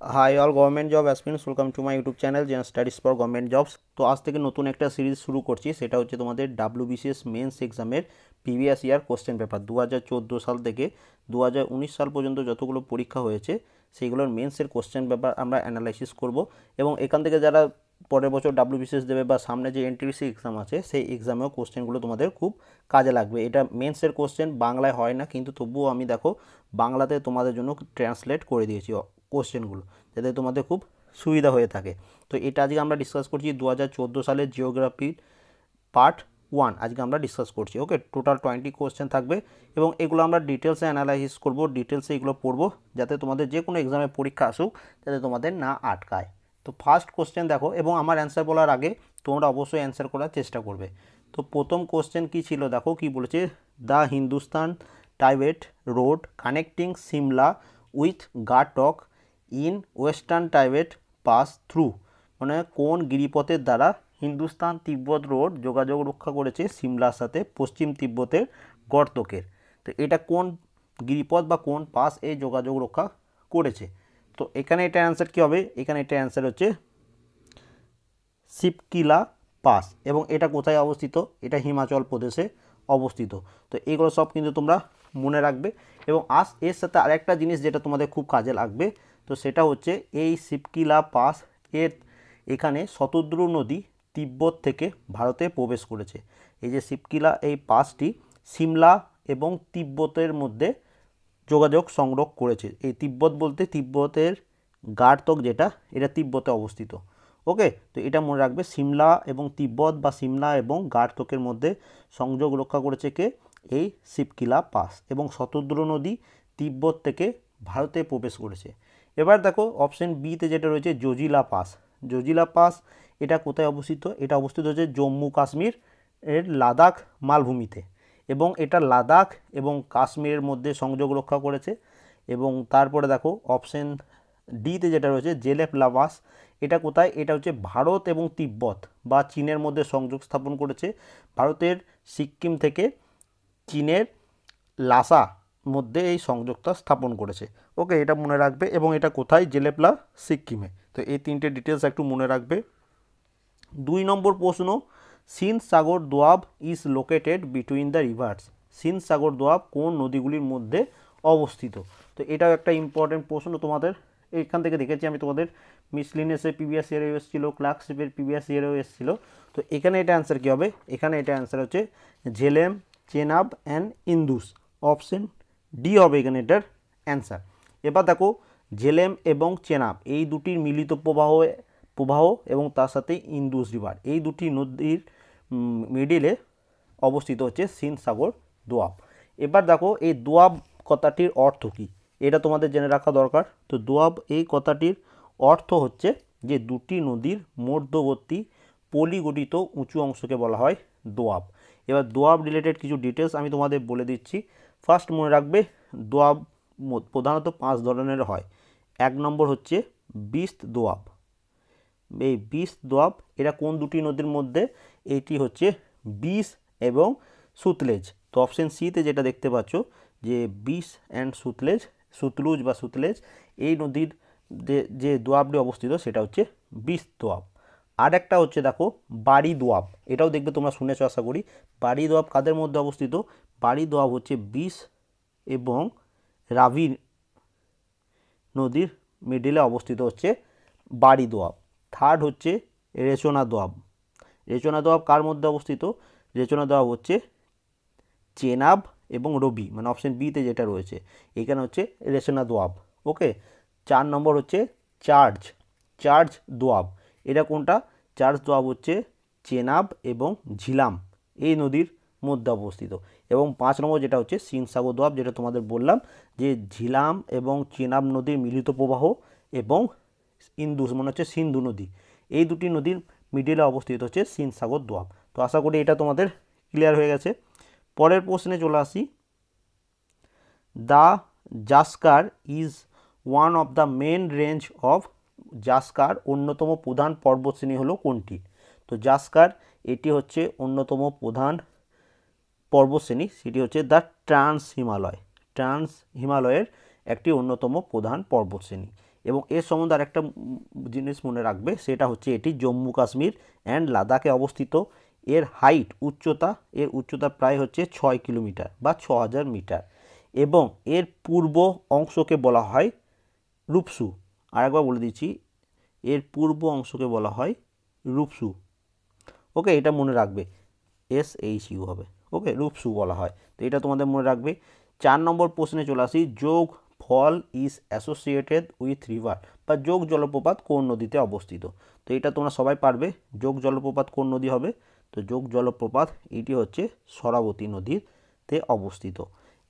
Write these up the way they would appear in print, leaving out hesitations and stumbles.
High all government job aspirants, welcome to my YouTube channel gen studies for government jobs. তো আজ থেকে নতুন একটা সিরিজ শুরু করছি, সেটা হচ্ছে তোমাদের ডাব্লিউবিসিএস মেন্স এক্সামের প্রিভিয়াস ইয়ার কোশ্চেন পেপার 2014 সাল থেকে 2019 সাল পর্যন্ত যতগুলো পরীক্ষা হয়েছে সেইগুলোর মেন্সের কোশ্চেন পেপার আমরা অ্যানালাইসিস করব। এবং এখান থেকে যারা পরের বছর ডাব্লিউবিসিএস দেবে বা সামনে যে এনটিপিসি এক্সাম আছে সেই এক্সামেও কোশ্চেনগুলো তোমাদের খুব কাজে লাগবে। এটা মেন্সের কোশ্চেন, বাংলায় হয় না, কিন্তু তবুও আমি দেখো বাংলাতে তোমাদের জন্য ট্রান্সলেট করে দিয়েছি কোশ্চেনগুলো, যাতে তোমাদের খুব সুবিধা হয়ে থাকে। তো এটা আজকে আমরা ডিসকাস করছি 2014 সালের জিওগ্রাফির পার্ট 1 আজকে আমরা ডিসকাস করছি। ওকে, টোটাল 20 কোশ্চেন থাকবে এবং এগুলো আমরা ডিটেলসে অ্যানালাইসিস করব, ডিটেলসে এগুলো পড়বো, যাতে তোমাদের যে কোনো এক্সামে পরীক্ষা আসুক যাতে তোমাদের না আটকায়। তো ফার্স্ট কোশ্চেন দেখো, এবং আমার অ্যান্সার বলার আগে তোমরা অবশ্যই অ্যান্সার করার চেষ্টা করবে। তো প্রথম কোশ্চেন কি ছিল দেখো, কি বলেছে, the Hindustan Tibet road connecting Shimla with Gartok in western Tibet pass through, মানে কোন গিরিপথের দ্বারা হিন্দুস্তান তিব্বত রোড যোগাযোগ রক্ষা করেছে সিমলার সাথে পশ্চিম তিব্বতের গর্তকের। তো এটা কোন গিরিপথ বা কোন পাস এই যোগাযোগ রক্ষা করেছে? তো এখানে এটা অ্যান্সার কী হবে? এখানে এটা অ্যান্সার হচ্ছে শিবকিলা পাস। এবং এটা কোথায় অবস্থিত? এটা হিমাচল প্রদেশে অবস্থিত। তো এগুলো সব কিন্তু তোমরা মনে রাখবে। এবং এর সাথে আরেকটা জিনিস যেটা তোমাদের খুব কাজে লাগবে, তো সেটা হচ্ছে এই শিবকিলা পাস এর এখানে শতদ্রু নদী তিব্বত থেকে ভারতে প্রবেশ করেছে। এই যে শিবকিলা এই পাসটি সিমলা এবং তিব্বতের মধ্যে যোগাযোগ সংযোগ করেছে। এই তিব্বত বলতে তিব্বতের গার্তক, যেটা এটা তিব্বতে অবস্থিত। ওকে, তো এটা মনে রাখবে, সিমলা এবং তিব্বত বা সিমলা এবং গার্তকের মধ্যে সংযোগ রক্ষা করেছে কে? এই শিবকিলা পাস। এবং শতদ্রু নদী তিব্বত থেকে ভারতে প্রবেশ করেছে। এবার দেখো অপশন বিতে যেটা রয়েছে জজিলা পাস। জজিলা পাস এটা কোথায় অবস্থিত? এটা অবস্থিত হচ্ছে জম্মু কাশ্মীর এর লাদাখ মালভূমিতে। এবং এটা লাদাখ এবং কাশ্মীরের মধ্যে সংযোগ রক্ষা করেছে। এবং তারপরে দেখো অপশন ডিতে যেটা রয়েছে জেলেপ লাভাস, এটা কোথায়? এটা হচ্ছে ভারত এবং তিব্বত বা চীনের মধ্যে সংযোগ স্থাপন করেছে। ভারতের সিক্কিম থেকে চীনের লাসা মধ্যে এই সংযোগটা স্থাপন করেছে। ওকে, এটা মনে রাখবে। এবং এটা কোথায়? জেলেপলা সিক্কিমে। তো এই তিনটে ডিটেলস একটু মনে রাখবে। 2 নম্বর প্রশ্ন, Sindh Sagar Doab is located between the rivers. Sindh Sagar Doab কোন নদীগুলির মধ্যে অবস্থিত? তো এটাও একটা ইম্পর্টেন্ট প্রশ্ন তোমাদের। এখান থেকে দেখেছি আমি তোমাদের মিসলিনিয়াসের প্রিভিয়াস ইয়ারেও এসেছিলো, ক্লার্কশিপের প্রিভিয়াস ইয়ারেও এসেছিলো। তো এখানে এটা অ্যান্সার কী হবে? এখানে এটা অ্যান্সার হচ্ছে Jhelum, Chenab and Indus. Option D হবে এখানে এটার অ্যান্সার। এবার দেখো ঝেলেম এবং চেনাব এই দুটির মিলিত প্রবাহ এবং তার সাথে ইন্দুস রিভার, এই দুটি নদীর মিডিলে অবস্থিত হচ্ছে সিন্ধ সাগর দোয়াব। এবার দেখো এই দোয়াব কথাটির অর্থ কী, এটা তোমাদের জেনে রাখা দরকার। তো দোয়াব এই কথাটির অর্থ হচ্ছে যে দুটি নদীর মধ্যবর্তী পলিগঠিত উঁচু অংশকে বলা হয় দোয়াব। এবার দোয়াব রিলেটেড কিছু ডিটেলস আমি তোমাদের বলে দিচ্ছি। ফার্স্ট মনে রাখবে, দোয়াব প্রধানত 5 ধরনের হয়। 1 নম্বর হচ্ছে বিস্ত দোয়াব। এই বিস দোয়াব এটা কোন দুটি নদীর মধ্যে? এইটি হচ্ছে বিস এবং সুতলেজ। তো অপশন সিতে যেটা দেখতে পাচ্ছ যে বিস অ্যান্ড সুতলেজ, সুতলুজ বা সুতলেজ, এই নদীর যে দোয়াবটি অবস্থিত সেটা হচ্ছে বিস দোয়াব। আর একটা হচ্ছে দেখো বাড়ি দোয়াব, এটাও দেখবে তোমরা শুনেছো আশা করি। বাড়ি দোয়াব কাদের মধ্যে অবস্থিত? বাড়ি দোয়াব হচ্ছে বিস এবং রাভি নদীর মিডিলে অবস্থিত হচ্ছে বাড়ি দোয়াব। থার্ড হচ্ছে রেচনা দোয়াব। রেচনা দোয়াব কার মধ্যে অবস্থিত? রেচনা দোয়াব হচ্ছে চেনাব এবং রবি, মানে অপশন বিতে যেটা রয়েছে এখানে হচ্ছে রেচনা দোয়াব। ওকে, 4 নম্বর হচ্ছে চার্জ দোয়াব। এটা কোনটা? চার্জ দোয়াব হচ্ছে চেনাব এবং ঝিলাম এই নদীর মধ্যে অবস্থিত। এবং 5 নম্বর যেটা হচ্ছে সিন্ধ সাগর দোয়াব, যেটা তোমাদের বললাম যে ঝিলাম এবং চেনাব নদীর মিলিত প্রবাহ এবং ইন্দুস মানে হচ্ছে সিন্ধু নদী, এই দুটি নদীর মিডিলে অবস্থিত হচ্ছে সিন্ধ সাগর দোয়াব। তো আশা করি এটা তোমাদের ক্লিয়ার হয়ে গেছে। পরের প্রশ্নে চলে আসি। The Zanskar is one of the main range of, Zanskar অন্যতম প্রধান পর্বতশ্রেণী হলো কোনটি? তো জাস্কার এটি হচ্ছে অন্যতম প্রধান পর্বতশ্রেণী, সেটি হচ্ছে দ্য ট্রান্স হিমালয়ের একটি অন্যতম প্রধান পর্বতশ্রেণী। এবং এর সম্বন্ধে আরেকটা জিনিস মনে রাখবে, সেটা হচ্ছে এটি জম্মু কাশ্মীর অ্যান্ড লাদাখে অবস্থিত। এর উচ্চতা প্রায় হচ্ছে 6 কিলোমিটার বা 6000 মিটার। এবং এর পূর্ব অংশকে বলা হয় রূপসু। আরেকবার বলে দিচ্ছি, এর পূর্ব অংশকে বলা হয় রূপসু। ওকে, এটা মনে রাখবে, SHU হবে। ওকে, রূপসু বলা হয়, তো এটা তোমাদের মনে রাখবে। 4 নম্বর প্রশ্নে চলে আসি, যোগ ফল ইজ অ্যাসোসিয়েটেড উইথ রিভার, বা যোগ জলপ্রপাত কোন নদীতে অবস্থিত। তো এটা তোমরা সবাই পারবে, যোগ জলপ্রপাত কোন নদী হবে। তো যোগ জলপ্রপাত এটি হচ্ছে সরাবতী নদীতে অবস্থিত।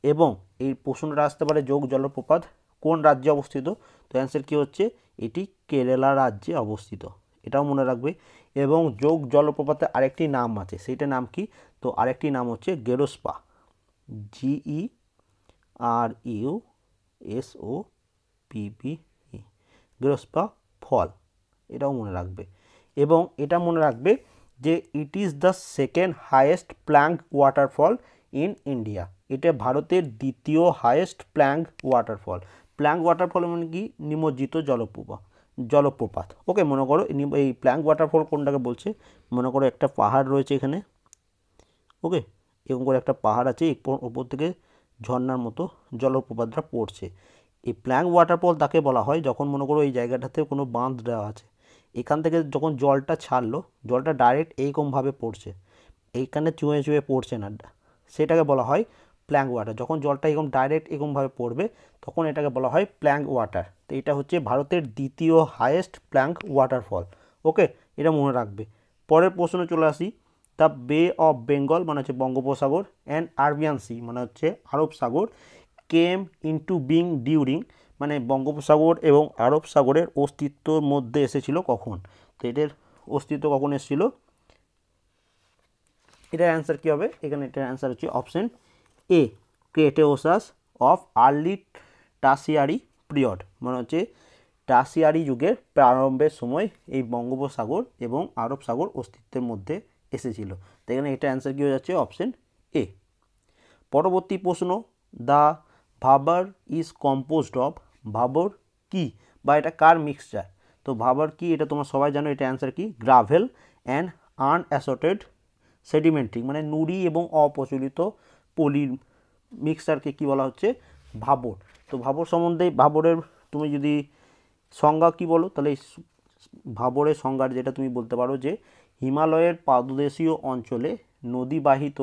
এবং এই প্রশ্নটা আসতে পারে, যোগ জলপ্রপাত কোন রাজ্যে অবস্থিত। তো অ্যান্সার কী হচ্ছে, এটি কেরালা রাজ্যে অবস্থিত, এটাও মনে রাখবে। এবং যোগ জলপ্রপাতের আরেকটি নাম আছে, সেইটার নাম কি, তো আরেকটি নাম হচ্ছে গেরোস্পা, GERUSOPPE, গেরোস্পা ফল, এটাও মনে রাখবে। এবং এটা মনে রাখবে যে it is the second highest plunge waterfall in India, এটা ভারতের দ্বিতীয় highest plunge waterfall. Plunge waterfall মানে কি, নিমজ্জিত জলপ্রপাত। ওকে, মনে করো এই প্ল্যাঙ্ক ওয়াটারফল কোনটাকে বলছে, মনে করো একটা পাহাড় রয়েছে এখানে। ওকে, এরকম করে একটা পাহাড় আছে, ওপর থেকে ঝর্নার মতো জলপ্রপাতটা পড়ছে। এই প্ল্যাঙ্ক ওয়াটারফল তাকে বলা হয় যখন মনে করো এই জায়গাটাতে কোনো বাঁধ দেওয়া আছে, এখান থেকে যখন জলটা ছাড়লো, জলটা ডাইরেক্ট এইরকমভাবে পড়ছে, এইখানে চুঁয়ে চুঁয়ে পড়ছে না, সেটাকে বলা হয় প্ল্যাঙ্ক ওয়াটার। যখন জলটা এরকম ডাইরেক্ট এরকমভাবে পড়বে, তখন এটাকে বলা হয় প্ল্যাঙ্ক ওয়াটার। তো এটা হচ্ছে ভারতের দ্বিতীয় হাইয়েস্ট প্ল্যাঙ্ক ওয়াটারফল। ওকে, এটা মনে রাখবে। পরের প্রশ্নে চলে আসি, দ্য বে অফ বেঙ্গল মানে হচ্ছে বঙ্গোপসাগর, অ্যান্ড আরবিয়ান সি মানে হচ্ছে আরব সাগর, কেম ইনটু বিং ডিউরিং, মানে বঙ্গোপসাগর এবং আরব সাগরের অস্তিত্বর মধ্যে এসেছিল কখন। তো এটার অস্তিত্ব কখন এসেছিল, এটার অ্যান্সার কী হবে, এখানে এটার অ্যান্সার হচ্ছে option A, Cretaceous of early Tertiary period, মানে হচ্ছে টাসিয়ারি যুগের প্রারম্ভের সময় এই বঙ্গোপসাগর এবং আরব সাগর অস্তিত্বের মধ্যে এসেছিল। তো এখানে এটা অ্যান্সার কী হয়ে যাচ্ছে, অপশন এ। পরবর্তী প্রশ্ন, দ্য ভাবার ইজ কম্পোজড অফ, ভাবর কি বা এটা কার মিক্সচার। তো ভাবার কি, এটা তোমরা সবাই জানো, এটা অ্যান্সার কি, গ্রাভেল অ্যান্ড আনঅ্যাসর্টেড সেডিমেন্ট্রি, মানে নুড়ি এবং অপ্রচলিত পলির মিক্সচারকে কি বলা হচ্ছে, ভাবর। তো ভাবর সম্বন্ধে, ভাবরের তুমি যদি সংজ্ঞা কি বলো, তাহলে ভাবরের সংজ্ঞা যেটা তুমি বলতে পারো যে হিমালয়ের পাদদেশীয় অঞ্চলে নদীবাহিত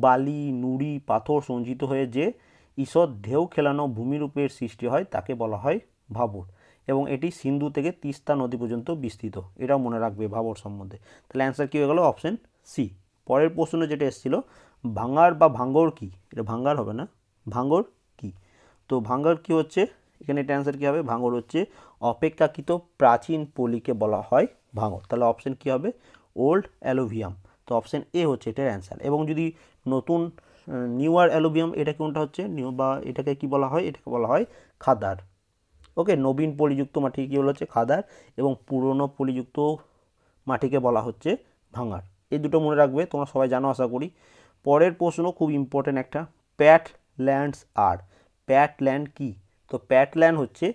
বালি, নুড়ি, পাথর সঞ্চিত হয়ে যে ঈষৎ ঢেউ খেলানো ভূমিরূপের সৃষ্টি হয় তাকে বলা হয় ভাবর। এবং এটি সিন্ধু থেকে তিস্তা নদী পর্যন্ত বিস্তৃত, এটাও মনে রাখবে ভাবর সম্বন্ধে। তাহলে অ্যান্সার কী হয়ে গেল, অপশন সি। পরের প্রশ্ন যেটা এসেছিল, ভাঙার বা ভাঙ্গর কি, এটা ভাঙ্গার হবে না, ভাঙ্গর কি। তো ভাঙ্গর কি হচ্ছে, এখানে এটা অ্যান্সার কী হবে, ভাঙ্গর হচ্ছে অপেক্ষাকৃত প্রাচীন পলিকে বলা হয় ভাঙর। তাহলে অপশন কী হবে, ওল্ড অ্যালুভিয়াম। তো অপশন এ হচ্ছে এটার অ্যান্সার। এবং যদি নতুন নিউয়ার অ্যালুভিয়াম, এটা কোনটা হচ্ছে নিউ, বা এটাকে কি বলা হয়, এটাকে বলা হয় খাদার। ওকে, নবীন পলিযুক্ত মাটিকে কী বলা হচ্ছে, খাদার, এবং পুরনো পলিযুক্ত মাটিকে বলা হচ্ছে ভাঙার। এই দুটো মনে রাখবে, তোমরা সবাই জানো আশা করি। পরের প্রশ্ন খুব ইম্পর্টেন্ট একটা, প্যাট ল্যান্ডস আর, প্যাট ল্যান্ড কি। তো প্যাট ল্যান্ড হচ্ছে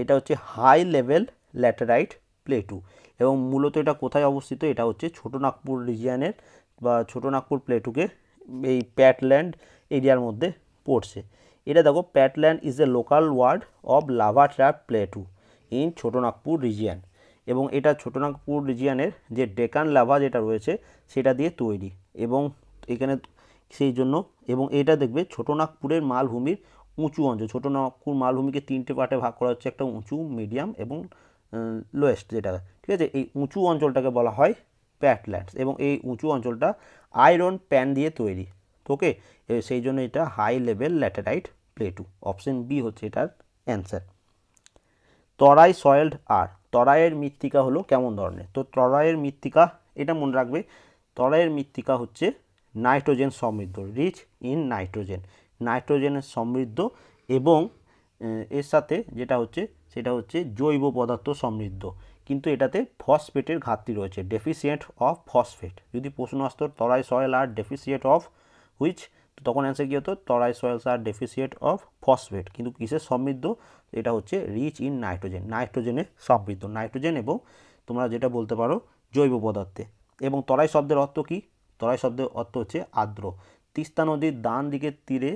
এটা হচ্ছে হাই লেভেল ল্যাটেরাইট প্লেটু, এবং মূলত এটা কোথায় অবস্থিত, এটা হচ্ছে ছোটনাগপুর রিজিয়নের বা ছোটনাগপুর প্লেটুকে এই প্যাটল্যান্ড এরিয়ার মধ্যে পড়ছে। এটা দেখো, patland is a local word of lava trap plateau in Chotanagpur region. এবং এটা ছোটনাগপুর রিজিয়নের যে ডেকান লাভা যেটা রয়েছে সেটা দিয়ে তৈরি, এবং এখানে সেই জন্য, এবং এটা দেখবে ছোটনাগপুরের মালভূমির উঁচু অঞ্চল, ছোটনাগপুর মালভূমিকে 3টে পার্টে ভাগ করা হচ্ছে, একটা উঁচু, মিডিয়াম এবং লোয়েস্ট যেটা, ঠিক আছে। এই উঁচু অঞ্চলটাকে বলা হয় প্যাটল্যান্ডস, এবং এই উঁচু অঞ্চলটা আয়রন প্যান দিয়ে তৈরি। ওকে, সেই জন্য এটা high level laterite plateau. Option B হচ্ছে এটার অ্যান্সার। তরাই সয়েলড আর, তরাইয়ের মৃত্তিকা হলো কেমন ধরনের। তো তরাইয়ের মৃত্তিকা, এটা মনে রাখবে, তরাইয়ের মৃত্তিকা হচ্ছে নাইট্রোজেন সমৃদ্ধ, রিচ ইন নাইট্রোজেন, নাইট্রোজেনের সমৃদ্ধ, এবং এর সাথে যেটা হচ্ছে সেটা হচ্ছে জৈব পদার্থ সমৃদ্ধ, কিন্তু এটাতে ফসফেটের ঘাটতি রয়েছে, ডেফিসিয়েন্ট অফ ফসফেট। যদি প্রশ্ন আসতো Terai soil are deficient of which, তো তখন অ্যান্সার কী হতো, Terai soils are deficient of phosphate, কিন্তু কিসের সমৃদ্ধ, এটা হচ্ছে রিচ ইন নাইট্রোজেন, নাইট্রোজেনে সমৃদ্ধ, নাইট্রোজেন এবং তোমরা যেটা বলতে পারো জৈব পদার্থে। এবং তরাই শব্দের অর্থ কী, তরাই শব্দের অর্থ হচ্ছে আর্দ্র। তিস্তা নদীর ডান দিকের তীরে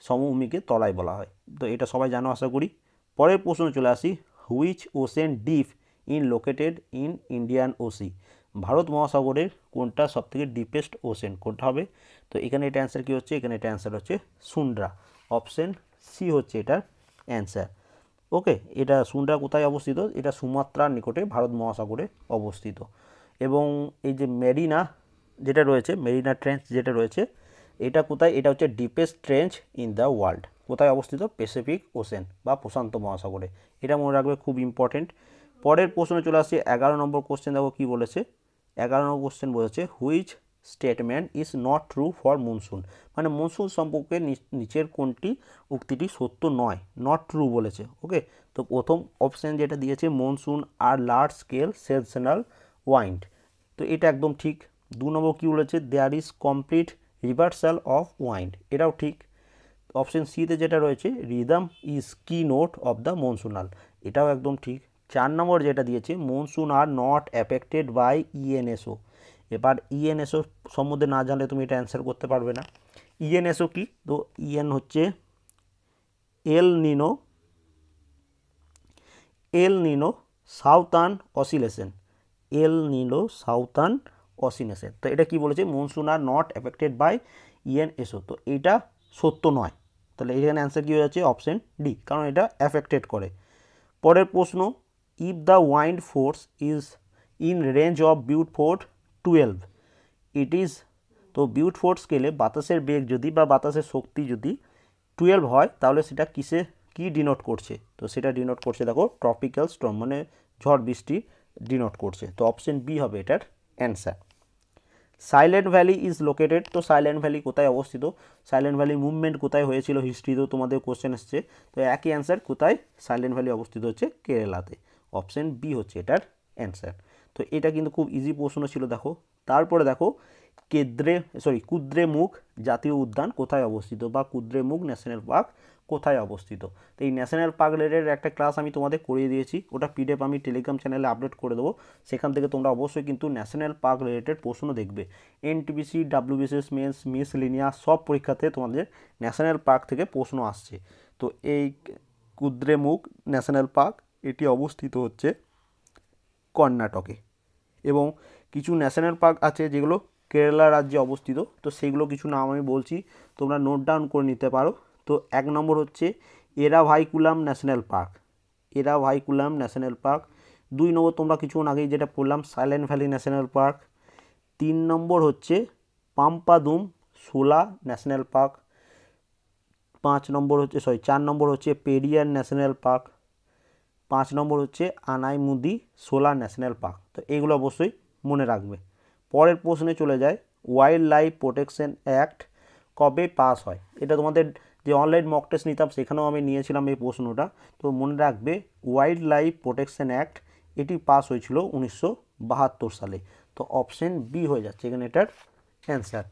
সমভূমিকে তরাই বলা হয়। তো এটা সবাই জানো আশা করি। পরের প্রশ্ন চলে আসি, which ocean deep in located in Indian OC, Bharat মহাসাগরের কোনটা সবথেকে ডিপেস্ট ওশেন, কোনটা হবে? তো এখানে এটা অ্যান্সার কী হচ্ছে, এখানে এটা অ্যান্সার হচ্ছে সুন্দ্রা, অপশন সি হচ্ছে এটার অ্যান্সার। ওকে, এটা সুন্দ্রা কোথায় অবস্থিত, এটা সুমাত্রার নিকটে ভারত মহাসাগরে অবস্থিত। এবং এই যে মেরিনা যেটা রয়েছে, মেরিনা ট্রেঞ্চ যেটা রয়েছে, এটা কোথায়, এটা হচ্ছে deepest trench in the world, কোথায় অবস্থিত, প্যাসিফিক ওশেন বা প্রশান্ত মহাসাগরে, এটা মনে রাখবে, খুব ইম্পর্টেন্ট। পরের প্রশ্নে চলে আসছে 11 নম্বর কোশ্চেন, দেখো কী বলেছে। 11 নম্বর কোশ্চেন বলেছে, which statement is not true for monsoon, মানে মনসুন সম্পর্কে নিচের কোনটি উক্তিটি সত্য নয়, নট ট্রু বলেছে। ওকে, তো প্রথম অপশান যেটা দিয়েছে, monsoon are large scale seasonal wind, তো এটা একদম ঠিক। 2 নম্বর কী বলেছে, there is complete reversal of wind, এটাও ঠিক। অপশন সিতে যেটা রয়েছে, rhythm is key note of the monsoonal, এটাও একদম ঠিক। 4 নম্বর যেটা দিয়েছে, monsoon are not affected by ENSO, এবার ইএনএসও সম্বন্ধে না জানলে তুমি এটা অ্যান্সার করতে পারবে না। ইএনএসও কি, তো ইএন হচ্ছে El Nino, El Nino southern oscillation, El Nino southern oscillation, তো এটা কি বলেছে, monsoon are not affected by ENSO, তো এইটা সত্য নয়, তাহলে এখানে অ্যান্সার কী হয়ে যাচ্ছে, অপশন ডি, কারণ এটা অ্যাফেক্টেড করে। পরের প্রশ্ন, if the wind force is in range of Beaufort 12, it is, তো বিউটফোর্ড স্কেলে বাতাসের বেগ যদি বা বাতাসের শক্তি যদি 12 হয়, তাহলে সেটা কিসে কি ডিনোট করছে, তো সেটা ডিনোট করছে, দেখো ট্রপিক্যাল স্টর্ম, মানে ঝড় বৃষ্টি ডিনোট করছে, তো অপশন বি হবে এটার answer. Silent valley is located, তো সাইলেন্ট ভ্যালি কোথায় অবস্থিত, সাইলেন্ট ভ্যালি মুভমেন্ট কোথায় হয়েছিল, হিস্ট্রিতেও তোমাদের কোশ্চেন এসছে, তো একই অ্যান্সার, কোথায় সাইলেন্ট ভ্যালি অবস্থিত হচ্ছে কেরালাতে, অপশন বি হচ্ছে এটার অ্যান্সার। তো এটা কিন্তু খুব ইজি প্রশ্ন ছিল। দেখো তারপরে দেখো, কুদ্রেমুখ জাতীয় উদ্যান কোথায় অবস্থিত, বা কুদ্রেমুখ ন্যাশনাল পার্ক কোথায় অবস্থিত, তো এই ন্যাশনাল পার্ক রিলেটেড একটা ক্লাস আমি তোমাদের করিয়ে দিয়েছি, ওটা পিডিএফ আমি টেলিগ্রাম চ্যানেলে আপলোড করে দেবো, সেখান থেকে তোমরা অবশ্যই কিন্তু ন্যাশনাল পার্ক রিলেটেড প্রশ্ন দেখবে। এনটিপিসি, ডাব্লিউবিসিএস মেন্স, মিসলিনিয়াস সব পরীক্ষাতে তোমাদের ন্যাশনাল পার্ক থেকে প্রশ্ন আসছে। তো এই কুদ্রেমুখ ন্যাশনাল পার্ক এটি অবস্থিত হচ্ছে কর্ণাটকে, এবং কিছু ন্যাশনাল পার্ক আছে যেগুলো কেরালা রাজ্যে অবস্থিত, তো সেইগুলো কিছু নাম আমি বলছি, তোমরা নোট ডাউন করে নিতে পারো। তো 1 নম্বর হচ্ছে এরাভাইকুলাম ন্যাশনাল পার্ক, এরাভাইকুলাম ন্যাশনাল পার্ক। 2 নম্বর তোমরা কিছুক্ষণ আগেই যেটা পড়লাম, সাইলেন্ট ভ্যালি ন্যাশনাল পার্ক। 3 নম্বর হচ্ছে পাম্পাদুম সোলা ন্যাশনাল পার্ক। 4 নম্বর হচ্ছে পেরিয়ার ন্যাশনাল পার্ক। 5 নম্বর হচ্ছে আনাইমুদি সোলার ন্যাশনাল পার্ক, তো এইগুলো অবশ্যই মনে রাখবে। পরের প্রশ্নে চলে যায়, ওয়াইল্ড লাইফ প্রোটেকশন অ্যাক্ট কবে পাস হয়, এটা তোমাদের যে অনলাইন মক টেস্ট নিতাম সেখানেও আমি নিয়েছিলাম এই প্রশ্নটা, তো মনে রাখবে ওয়াইল্ড লাইফ প্রোটেকশন অ্যাক্ট এটি পাস হয়েছিল 1972 সালে, তো অপশন বি হয়ে যাচ্ছে এখানে এটার অ্যান্সার।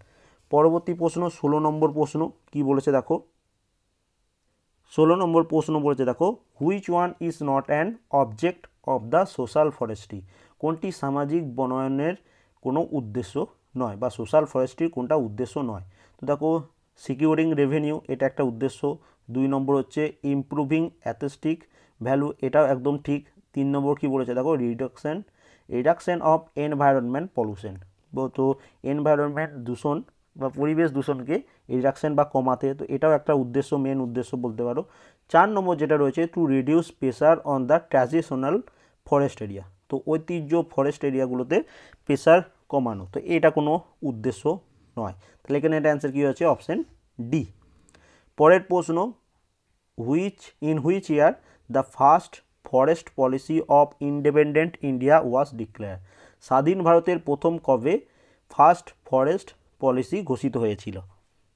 পরবর্তী প্রশ্ন 16 নম্বর প্রশ্ন কি বলেছে দেখো, 16 নম্বর প্রশ্ন বলেছে দেখো, which one is not an object of the social forestry, কোনটি সামাজিক বনায়নের কোনো উদ্দেশ্য নয়, বা সোশ্যাল ফরেস্ট্রির কোনটা উদ্দেশ্য নয়, তো দেখো সিকিউরিং রেভিনিউ এটা একটা উদ্দেশ্য। 2 নম্বর হচ্ছে ইমপ্রুভিং অ্যাথেস্টিক ভ্যালু, এটাও একদম ঠিক। 3 নম্বর কী বলেছে দেখো, রিডাকশন অফ এনভায়রনমেন্ট পলিউশন, তো এনভায়রনমেন্ট দূষণ বা পরিবেশ দূষণকে রিডাকশন বা কমাতে, তো এটাও একটা উদ্দেশ্য, মেন উদ্দেশ্য বলতে পারো। 4 নম্বর যেটা রয়েছে, to reduce pressure on the traditional forest area, তো ঐতিহ্য ফরেস্ট এরিয়াগুলোতে প্রেসার কমানো, তো এটা কোনো উদ্দেশ্য নয়, তাহলে এখানে এটা অ্যান্সার কী হচ্ছে, অপশন ডি। পরের প্রশ্ন, which year the first forest policy of independent India was declare, স্বাধীন ভারতের প্রথম কবে ফার্স্ট ফরেস্ট পলিসি ঘোষিত হয়েছিল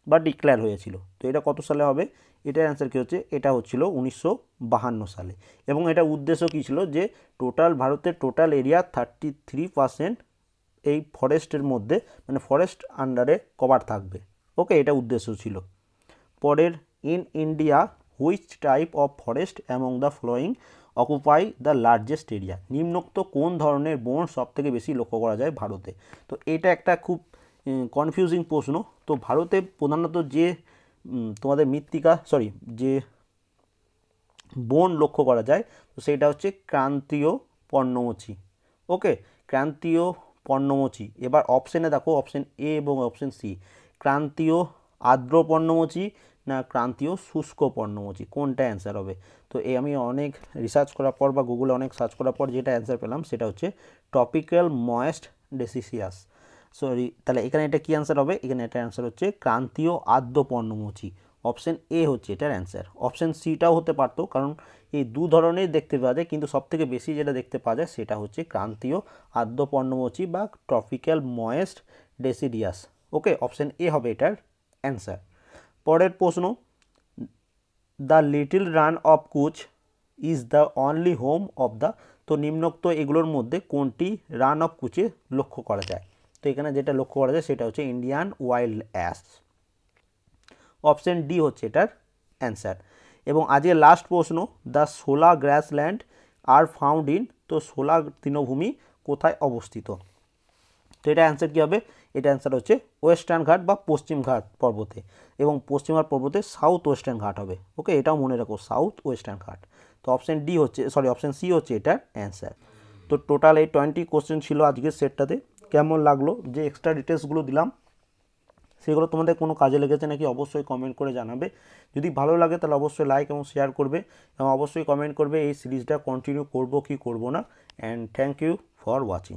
বা ডিক্লেয়ার হয়েছিল, তো এটা কত সালে হবে, এটার অ্যান্সার কী হচ্ছে, এটা হচ্ছিল 1952 সালে, এবং এটা উদ্দেশ্য কী ছিল, যে ভারতের টোটাল এরিয়া 33% এই ফরেস্টের মধ্যে, মানে ফরেস্ট আন্ডারে কভার থাকবে। ওকে, এটা উদ্দেশ্য ছিল। পরের, in India which type of forest among the following occupy the largest area, নিম্নোক্ত কোন ধরনের বন সবথেকে বেশি লক্ষ্য করা যায় ভারতে। তো এটা একটা খুব কনফিউজিং প্রশ্ন। তো ভারতে প্রধানত যে তোমাদের যে বন লক্ষ্য করা যায় তো সেটা হচ্ছে ক্রান্তীয় পর্ণমোচী। ওকে, ক্রান্তীয় পর্ণমোচী। এবার অপশানে দেখো, অপশান এ এবং অপশান সি, ক্রান্তীয় আর্দ্র পর্ণমোচী না ক্রান্তীয় শুষ্ক পর্ণমোচী, কোনটা অ্যান্সার হবে। তো এই আমি অনেক রিসার্চ করার পর বা গুগলে অনেক সার্চ করার পর যেটা অ্যান্সার পেলাম সেটা হচ্ছে টপিক্যাল ময়েস্ট ডেসিসিয়াস। তাহলে এখানে এটা কি অ্যান্সার হবে, এখানে এটা অ্যান্সার হচ্ছে ক্রান্তীয় আর্দ্র পর্ণমোচী। অপশান এ হচ্ছে এটার অ্যান্সার। অপশান সিটাও হতে পারতো, কারণ এই দু ধরনের দেখতে পাওয়া যায়, কিন্তু সবথেকে বেশি যেটা দেখতে পাওয়া যায় সেটা হচ্ছে ক্রান্তীয় আর্দ্র পর্ণমোচী বা tropical moist ডেসিডিয়াস। Okay, option A হবে এটার অ্যান্সার। পরের প্রশ্ন, দ্য লিটল রান অফ কুচ is the only home of the, তো নিম্নোক্ত এগুলোর মধ্যে কোনটি রান অফ কুচে লক্ষ্য করা যায়। তো এখানে যেটা লক্ষ্য করা যায় সেটা হচ্ছে Indian wild ass. Option D হচ্ছে এটার অ্যান্সার। এবং আজকে লাস্ট প্রশ্ন, দ্য সোলা গ্রাসল্যান্ড আর ফাউন্ড ইন, তো সোলা তৃণভূমি কোথায় অবস্থিত। তো এটা অ্যান্সার কী হবে, এটা অ্যান্সার হচ্ছে ওয়েস্টার্ন ঘাট বা পশ্চিম ঘাট পর্বতে, এবং পশ্চিমঘাট পর্বতে সাউথ ওয়েস্টার্ন ঘাট হবে। ওকে, এটাও মনে রাখো, সাউথ ওয়েস্টার্ন ঘাট। তো অপশান সি হচ্ছে এটার অ্যান্সার। তো টোটাল এই 20 কোশ্চেন ছিল আজকের সেটটাতে। কেমন লাগলো, যে এক্সট্রা ডিটেলসগুলো দিলাম সেগুলো তোমাদের কোনো কাজে লেগেছে নাকি অবশ্যই কমেন্ট করে জানাবে। যদি ভালো লাগে তাহলে অবশ্যই লাইক এবং শেয়ার করবে, এবং অবশ্যই কমেন্ট করবে এই সিরিজটা কন্টিনিউ করব কি করব না। And thank you for watching.